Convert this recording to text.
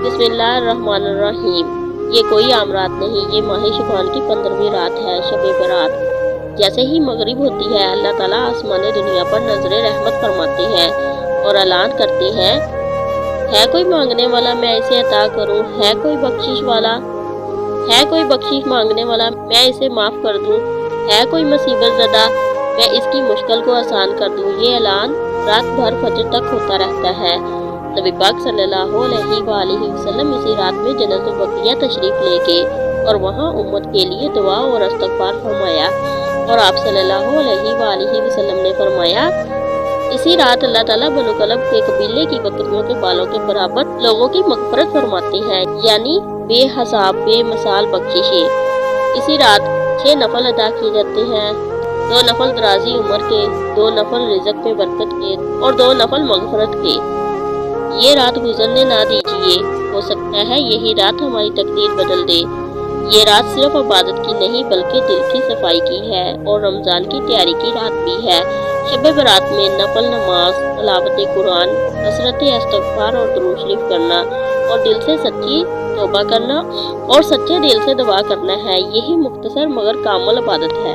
बिस्मिल्लाहिर्रहमानिर्रहीम। ये कोई आम रात नहीं, ये माह शबान की 15वीं रात है, शब बरात। जैसे ही मगरिब होती है, अल्लाह ताला आसमान दुनिया पर नजर रहमत फरमाते हैं और ऐलान करते हैं, है कोई मांगने वाला मैं इसे अता करूं, है कोई बख्शिश वाला, है कोई बख्शिश मांगने वाला मैं इसे माफ कर दूं, है कोई मुसीबत ज़दा मैं इसकी मुश्किल को आसान कर दूं। ये ऐलान रात भर फजर तक होता रहता है। नबी पाक सल्लल्लाहु अलैहि वसल्लम इसी रात में जन्नतुल बक़िया तशरीफ लेके और वहाँ उम्मत के लिए दुआ और इस्तग़फ़ार फरमाया। और आप सल्लल्लाहु अलैहि वसल्लम ने फरमाया, इसी रात अल्लाह ताला बनु कलब के कबीले की बकरियों के बालों के बराबर लोगों की मग़फ़िरत फरमाते हैं, यानी बेहिसाब बेमिसाल बख्शिशें। इसी रात 6 नफल अदा किए जाते हैं, 2 नफल दराजी उम्र के, 2 नफल रिज़्क़ में बरकत के और 2 नफल मग़फ़िरत के। ये रात गुजरने ना दीजिए, हो सकता है यही रात हमारी तकदीर बदल दे। ये रात सिर्फ इबादत की नहीं बल्कि दिल की सफाई की है और रमज़ान की तैयारी की रात भी है। शब बरात में नफल नमाज, तिलावत कुरान, कसरत इस्तग़फ़ार और दुरूद शरीफ करना और दिल से सच्ची तौबा करना और सच्चे दिल से दुआ करना है, यही मुख्तसर मगर कामिल इबादत है।